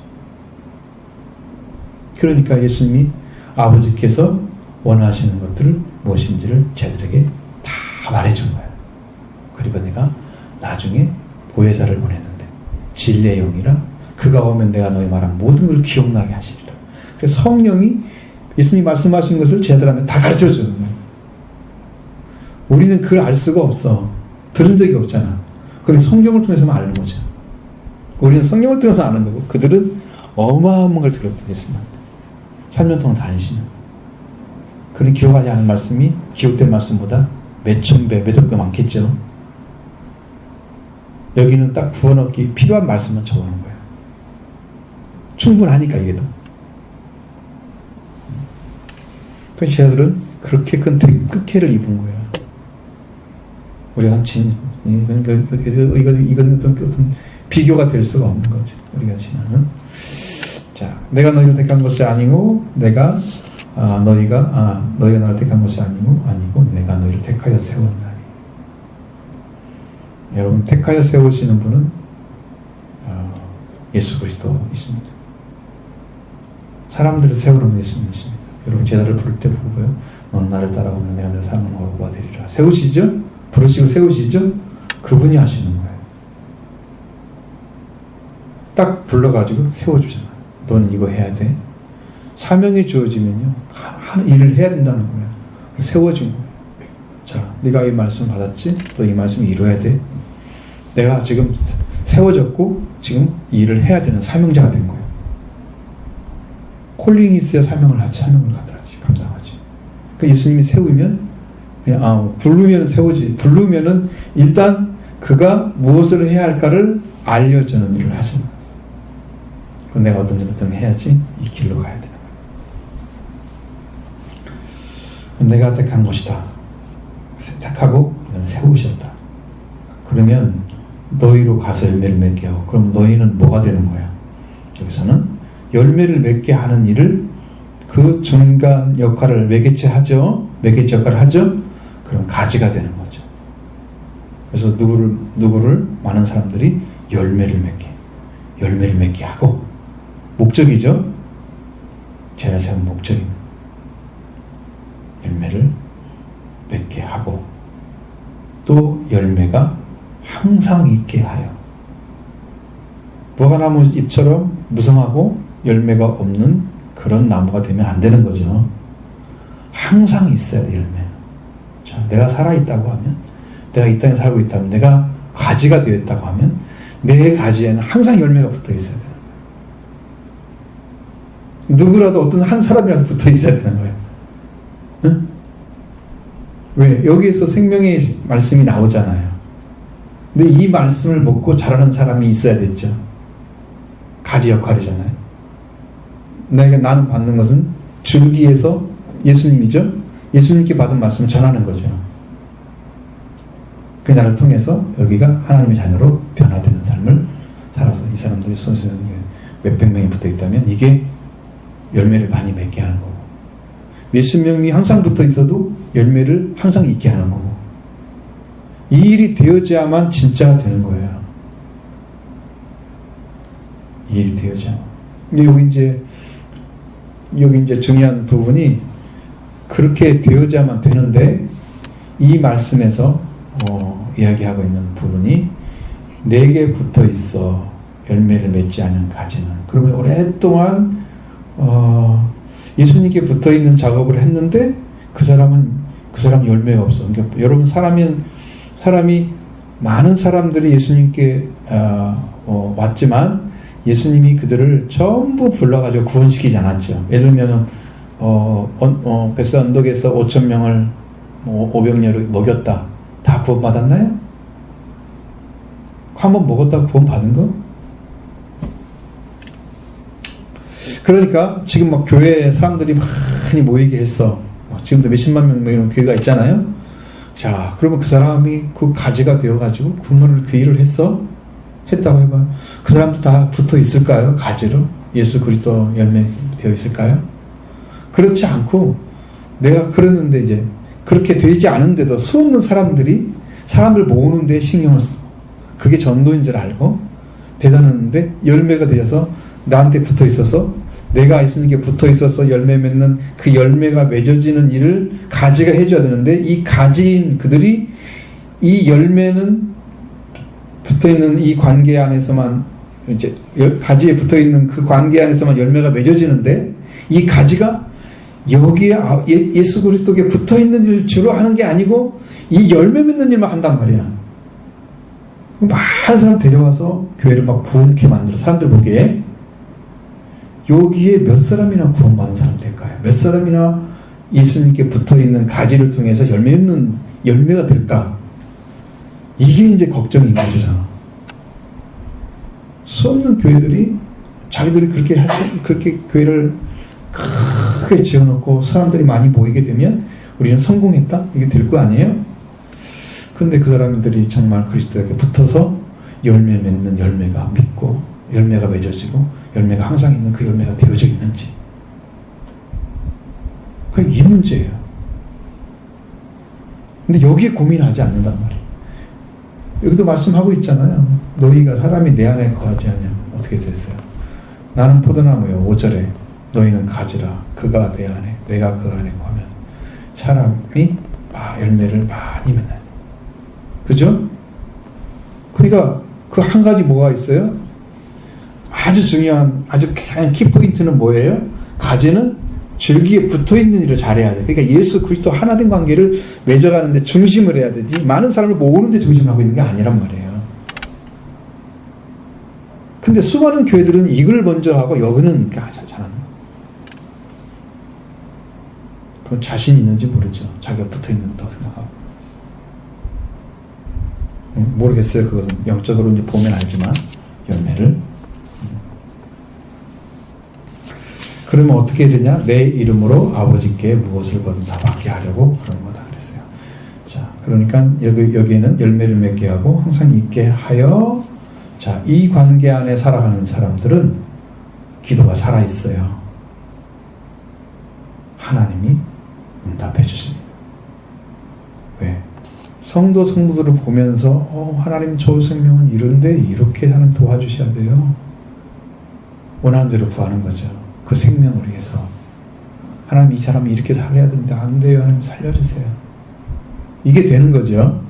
그러니까 예수님이 아버지께서 원하시는 것들을 무엇인지를 제들에게 다 말해준 거야. 그리고 내가 나중에 보혜사를 보냈는데 진리의 영이라 그가 오면 내가 너희 말한 모든 걸 기억나게 하시리라. 그래서 성령이 예수님이 말씀하신 것을 제자들한테 다 가르쳐 주는 거예요. 우리는 그걸 알 수가 없어. 들은 적이 없잖아. 그래서 성경을 통해서만 아는 거죠. 우리는 성경을 통해서 아는 거고 그들은 어마어마한 걸 들었던 예수님한테 3년 동안 다니시면서 그런 기록하지 않은 말씀이 기록된 말씀보다 몇천 배, 몇억 배 많겠죠. 여기는 딱 구원 얻기 필요한 말씀만 적어놓은 거예요. 충분하니까 이게 더. 그 제자들은 그렇게 큰 특혜를 입은 거야. 우리가 이건 어떤 비교가 될 수가 없는 거지. 우리가 신앙은. 자, 내가 너희를 택한 것이 아니고 너희가 나를 택한 것이 아니고 내가 너희를 택하여 세웠나니. 여러분, 택하여 세우시는 분은 예수 그리스도이십니다. 사람들을 세우는 예수님이십니다. 여러분, 제자를 부를 때 보고요. 넌 나를 따라오면 내가 너를 사랑하고 되리라. 세우시죠? 부르시고 세우시죠? 그분이 하시는 거예요. 딱 불러가지고 세워주잖아요. 너는 이거 해야 돼. 사명이 주어지면요, 하는 일을 해야 된다는 거예요. 세워준 거예요. 자, 네가 이 말씀 받았지? 너 이 말씀 이루어야 돼. 내가 지금 세워졌고 지금 일을 해야 되는 사명자가 된 거예요. 콜링이 있어야 사명을 감당하지. 그러니까 예수님이 세우면 그냥 부르면 세우지. 부르면은 일단 그가 무엇을 해야 할까를 알려주는 일을 하시는 거예요. 그럼 내가 어떤 일을 해야지 이 길로 가야 되는 거예요. 내가 택한 것이다. 택하고 너는 세우셨다. 그러면 너희로 가서 열매를 맺게 하고, 그럼 너희는 뭐가 되는 거야? 여기서는 열매를 맺게 하는 일을, 그 중간 역할을 매개체 역할을 하죠. 그럼 가지가 되는 거죠. 그래서 누구를 많은 사람들이 열매를 맺게 하고, 목적이죠. 제가 세운 목적입니다. 열매를 맺게 하고, 또 열매가 항상 있게 하여. 무화과나무 잎처럼 무성하고 열매가 없는 그런 나무가 되면 안 되는 거죠. 항상 있어야 돼, 열매. 자, 내가 살아있다고 하면, 내가 이 땅에 살고 있다면, 내가 가지가 되었다고 하면 내 가지에는 항상 열매가 붙어 있어야 돼요. 누구라도 어떤 한 사람이라도 붙어 있어야 되는 거예요. 응? 왜? 여기에서 생명의 말씀이 나오잖아요. 근데 이 말씀을 먹고 자라는 사람이 있어야 됐죠. 가지 역할이잖아요. 나는 받는 것은 줄기에서 예수님이죠. 예수님께 받은 말씀을 전하는 거죠. 그 나를 통해서 여기가 하나님의 자녀로 변화되는 삶을 살아서 이 사람들이 손수에 몇백 명이 붙어 있다면 이게 열매를 많이 맺게 하는 거고, 몇십 명이 항상 붙어 있어도 열매를 항상 있게 하는 거고, 이 일이 되어져야만 진짜가 되는 거예요. 이 일이 되어져야. 근데 여기 이제 중요한 부분이, 그렇게 되어져야만 되는데, 이 말씀에서 이야기하고 있는 부분이, 내게 붙어 있어 열매를 맺지 않은 가지는. 그러면 오랫동안 예수님께 붙어 있는 작업을 했는데 그 사람 열매가 없어. 그러니까 여러분, 사람이 많은 사람들이 예수님께 왔지만 예수님이 그들을 전부 불러가지고 구원시키지 않았죠. 예를 들면 베스 언덕에서 5,000명을 오병이어를 먹였다. 다 구원받았나요? 한번 먹었다고 구원받은 거? 그러니까 지금 막 교회에 사람들이 많이 모이게 했어. 지금도 몇십만 명 이런 교회가 있잖아요. 자, 그러면 그 사람이 그 가지가 되어가지고 그 일을 했다고 해봐. 그 사람도 다 붙어 있을까요? 가지로? 예수 그리스도 열매 되어 있을까요? 그렇지 않고, 내가 그랬는데 이제 그렇게 되지 않은데도 수없는 사람들이 사람을 모으는 데 신경을 써. 그게 전도인 줄 알고 대단했는데 열매가 되어서 나한테 붙어 있어서, 내가 예수님께 붙어 있어서 열매 맺는 그 열매가 맺어지는 일을 가지가 해줘야 되는데, 이 가지인 그들이 이 열매는 붙어 있는 이 관계 안에서만, 이제 가지에 붙어 있는 그 관계 안에서만 열매가 맺어지는데, 이 가지가 여기에 예수 그리스도께 붙어 있는 일을 주로 하는 게 아니고 이 열매 맺는 일만 한단 말이야. 많은 사람 데려와서 교회를 막 부흥케 만들어 사람들 보기에, 여기에 몇 사람이나 구원받는 사람 될까요? 몇 사람이나 예수님께 붙어있는 가지를 통해서 열매가 될까? 이게 이제 걱정인 거죠. 수없는 교회들이 자기들이 그렇게 교회를 크게 지어놓고 사람들이 많이 모이게 되면 우리는 성공했다? 이게 될 거 아니에요? 근데 그 사람들이 정말 그리스도에게 붙어서 열매 맺는 열매가 믿고 열매가 맺어지고 열매가 항상 있는 그 열매가 되어져 있는지, 그게 이 문제예요. 근데 여기에 고민하지 않는단 말이에요. 여기도 말씀하고 있잖아요. 너희가 사람이 내 안에 거하지 않으면 어떻게 됐어요? 나는 포도나무요. 5절에 너희는 가지라. 그가 내 안에 내가 그 안에 거하면 사람이 열매를 많이 맺어요. 그죠? 그러니까 그 한 가지 뭐가 있어요? 아주 중요한 아주 그냥 키포인트는 뭐예요? 가지는 줄기에 붙어있는 일을 잘해야 돼. 그러니까 예수 그리스도 하나된 관계를 맺어가는데 중심을 해야 되지, 많은 사람을 모으는데 중심을 하고 있는 게 아니란 말이에요. 근데 수많은 교회들은 이걸 먼저 하고 여기는 잘하는 거예요. 그건 자신 있는지 모르죠. 자기가 붙어있는다고 생각하고. 모르겠어요. 그것은 영적으로 이제 보면 알지만 열매를. 그러면 어떻게 되냐? 내 이름으로 아버지께 무엇을 거든 다 받게 하려고 그런 거다 그랬어요. 자, 그러니까 여기에는 열매를 맺게 하고 항상 있게 하여, 자, 이 관계 안에 살아가는 사람들은 기도가 살아있어요. 하나님이 응답해 주십니다. 왜? 성도들을 보면서 하나님 저 생명은 이런데 이렇게 하나님 도와주셔야 돼요. 원하는 대로 구하는 거죠. 그 생명을 위해서. 하나님 이 사람이 이렇게 살려야 되는데 안 돼요. 하나님 살려주세요. 이게 되는 거죠.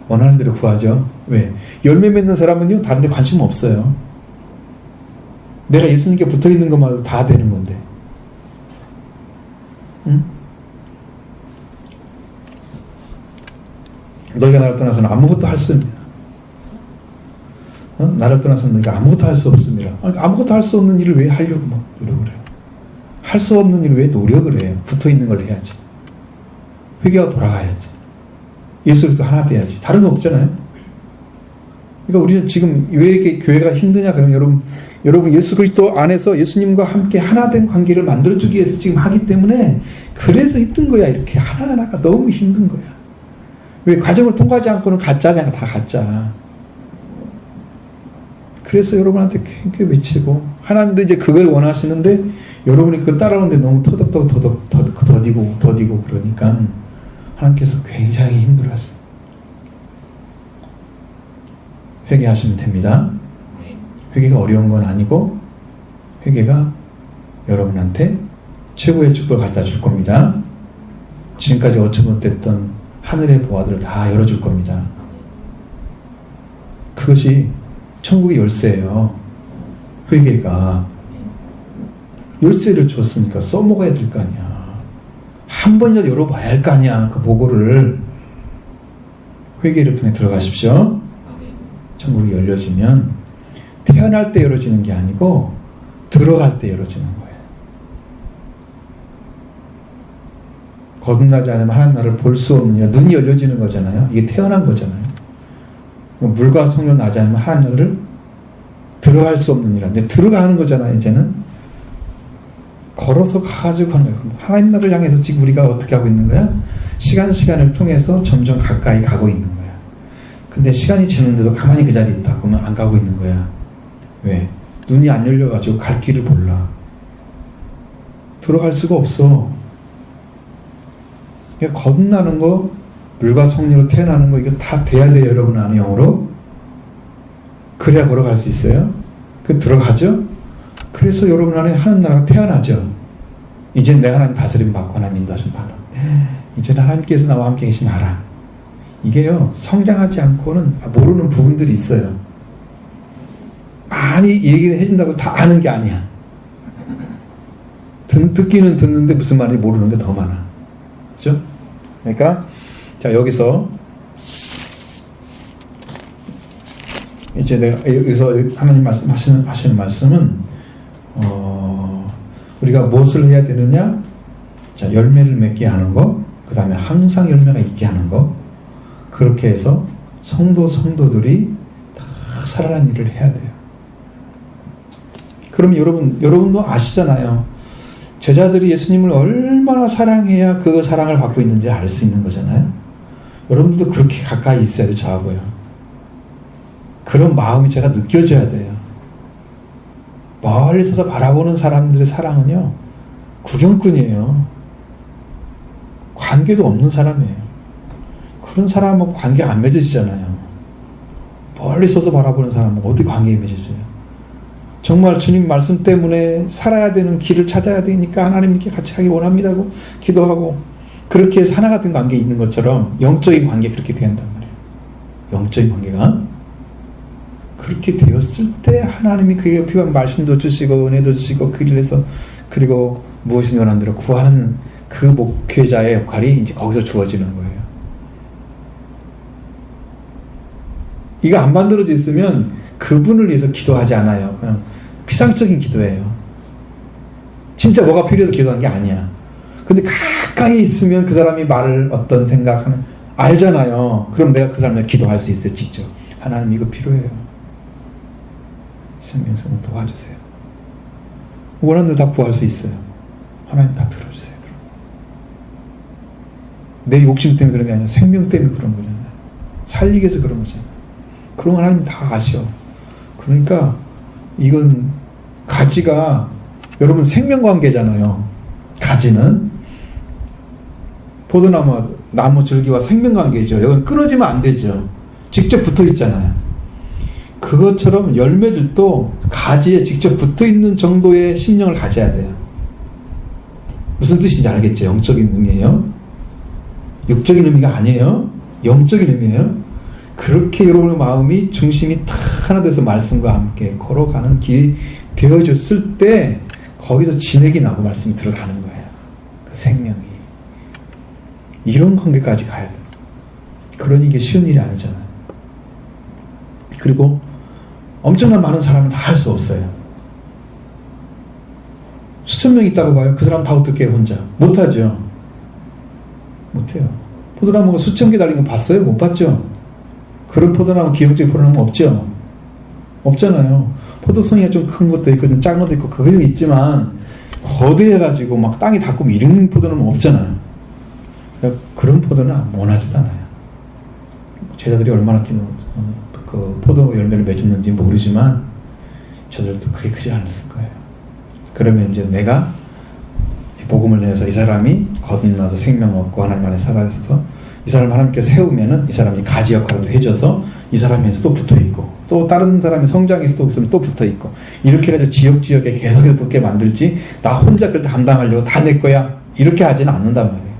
원하는 대로 구하죠. 왜? 열매 맺는 사람은요 다른 데 관심 없어요. 내가 예수님께 붙어있는 것마다 다 되는 건데. 응? 너희가 나를 떠나서는 아무것도 할 수 없습니다. 나를 떠나서는 너희가 아무것도 할 수 없습니다. 아무것도 할 수 없는 일을 왜 하려고 막 노력을 해요? 할 수 없는 일을 왜 노력을 해요? 붙어있는 걸 해야지. 회개하고 돌아가야지. 예수 그리스도 하나 돼야지. 다른 거 없잖아요. 그러니까 우리는 지금 왜 이렇게 교회가 힘드냐? 그러면 여러분 예수 그리스도 안에서 예수님과 함께 하나 된 관계를 만들어주기 위해서 지금 하기 때문에 그래서 힘든 거야. 이렇게 하나하나가 너무 힘든 거야. 왜? 과정을 통과하지 않고는 가짜잖아. 다 가짜. 그래서 여러분한테 굉장히 외치고, 하나님도 이제 그걸 원하시는데 여러분이 그거 따라오는데 너무 더디고 그러니까 하나님께서 굉장히 힘들어하세요. 회개하시면 됩니다. 회개가 어려운 건 아니고 회개가 여러분한테 최고의 축복을 갖다 줄 겁니다. 지금까지 얻지 못했던 하늘의 보화들을 다 열어줄 겁니다. 그것이 천국의 열쇠예요. 회개가 열쇠를 줬으니까 써먹어야 될 거 아니야. 한 번이라도 열어봐야 할 거 아니야. 그 보고를. 회개를 통해 들어가십시오. 천국이 열려지면 태어날 때 열어지는 게 아니고 들어갈 때 열어지는 거예요. 거듭나지 않으면 하나님 나라를 볼 수 없느냐. 눈이 열려지는 거잖아요. 이게 태어난 거잖아요. 물과 성령 나지 않으면 하나님 나라를 들어갈 수 없느니라. 근데 들어가는 거잖아요. 이제는 걸어서 가가지고 하는 거예요. 하나님 나라를 향해서 지금 우리가 어떻게 하고 있는 거야? 시간을 통해서 점점 가까이 가고 있는 거야. 근데 시간이 지났는데도 가만히 그 자리에 있다 그러면 안 가고 있는 거야. 왜? 눈이 안 열려가지고 갈 길을 몰라. 들어갈 수가 없어. 그러니까 거듭나는 거, 물과 성령으로 태어나는 거, 이거 다 돼야 돼요. 여러분 안에 영으로. 그래야 걸어갈 수 있어요. 그 들어가죠. 그래서 여러분 안에 하나님 나라가 태어나죠. 이제 내가 하나님 다스림 받고 하나님 인도하심 받아. 이제는 하나님께서 나와 함께 계시면 알아. 이게요, 성장하지 않고는 모르는 부분들이 있어요. 많이 얘기를 해준다고 다 아는 게 아니야. 듣기는 듣는데 무슨 말인지 모르는 게 더 많아. 그죠? 그러니까 자, 여기서 이제 내가 여기서 하나님 하시는 말씀은 우리가 무엇을 해야 되느냐? 자, 열매를 맺게 하는 거, 그 다음에 항상 열매가 있게 하는 거. 그렇게 해서 성도들이 다 살아난 일을 해야 돼요. 그럼 여러분도 아시잖아요. 제자들이 예수님을 얼마나 사랑해야 그 사랑을 받고 있는지 알 수 있는 거잖아요. 여러분들도 그렇게 가까이 있어야 돼, 저하고요. 그런 마음이 제가 느껴져야 돼요. 멀리 서서 바라보는 사람들의 사랑은요, 구경꾼이에요. 관계도 없는 사람이에요. 그런 사람하고 관계 안 맺어지잖아요. 멀리 서서 바라보는 사람은 어디 관계에 맺어져요? 정말 주님 말씀 때문에 살아야 되는 길을 찾아야 되니까 하나님께 같이 하기 원합니다고 기도하고 그렇게 해서 하나 같은 관계에 있는 것처럼 영적인 관계 그렇게 된단 말이에요. 영적인 관계가 그렇게 되었을 때 하나님이 그에게 필요한 말씀도 주시고 은혜도 주시고 그 일을 해서 그리고 무엇이든 원하는 대로 구하는 그 목회자의 역할이 이제 거기서 주어지는 거예요. 이거 안 만들어져 있으면 그분을 위해서 기도하지 않아요. 그냥 피상적인 기도예요. 진짜 뭐가 필요해서 기도한 게 아니야. 근데 가까이 있으면 그 사람이 말을 어떤 생각하면 알잖아요. 그럼 내가 그 사람에게 기도할 수 있어요. 직접. 하나님 이거 필요해요. 생명성을 도와주세요. 원하는 대로 다 구할 수 있어요. 하나님 다 들어주세요. 내 욕심 때문에 그런 게 아니라 생명 때문에 그런 거잖아요. 살리기 위해서 그런 거잖아요. 그런 거 하나님 다 아셔. 그러니까 이건 가지가 여러분 생명관계잖아요. 가지는 포도나무 줄기와 생명관계죠. 이건 끊어지면 안 되죠. 직접 붙어 있잖아요. 그것처럼 열매들도 가지에 직접 붙어 있는 정도의 심령을 가져야 돼요. 무슨 뜻인지 알겠죠? 영적인 의미예요. 육적인 의미가 아니에요. 영적인 의미예요. 그렇게 여러분의 마음이 중심이 탁 하나 돼서 말씀과 함께 걸어가는 길이 되어졌을 때 거기서 진액이 나고 말씀이 들어가는 거예요. 그 생명이. 이런 관계까지 가야 돼요. 그러니 이게 쉬운 일이 아니잖아요. 그리고 엄청난 많은 사람은 다 할 수 없어요. 수천 명 있다고 봐요. 그 사람 다 어떻게 해요, 혼자? 못하죠. 못해요. 포도나무가 수천 개 달린 거 봤어요? 못 봤죠? 그런 포도나무, 기형적인 포도나무 없죠? 없잖아요. 포도송이가 좀 큰 것도 있고 좀 작은 것도 있고 그거 있지만 거대해가지고 막 땅이 닿고 이런 포도나무 없잖아요. 그러니까 그런 포도는 원하지도 않아요. 제자들이 얼마나 그 포도 열매를 맺었는지 모르지만 저들도 그게 크지 않았을 거예요. 그러면 이제 내가 복음을 내서 이 사람이 거듭나서 생명 얻고 하나님 안에 살아서 이 사람 하나님께 세우면은 이 사람이 가지 역할을 해줘서 이 사람에서 또 붙어 있고 또 다른 사람이 성장해서 또 있으면 또 붙어 있고 이렇게 해서 지역에 계속해서 붙게 만들지 나 혼자 그걸 담당하려고 다 내 거야 이렇게 하지는 않는단 말이에요.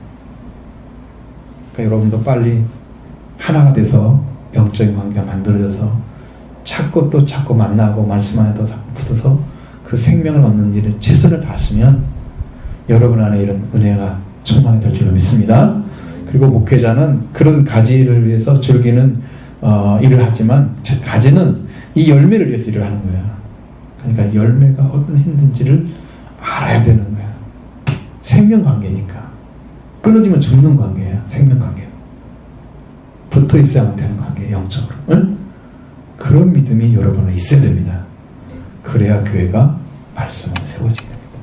그러니까 여러분도 빨리 하나가 돼서 영적인 관계가 만들어져서 찾고 또 찾고 만나고 말씀 안에 더 붙어서 그 생명을 얻는 일에 최선을 다하시면 여러분 안에 이런 은혜가 충만히 될 줄로 믿습니다. 그리고 목회자는 그런 가지를 위해서 줄기는 일을 하지만 가지는 이 열매를 위해서 일을 하는 거야. 그러니까 열매가 어떤 힘든지를 알아야 되는 거야. 생명관계니까. 끊어지면 죽는 관계야. 생명관계. 붙어 있어야만 되는 관계, 영적으로. 응? 그런 믿음이 여러분에 있어야 됩니다. 그래야 교회가 말씀을 세워지게 됩니다.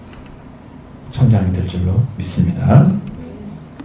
성장이 될 줄로 믿습니다.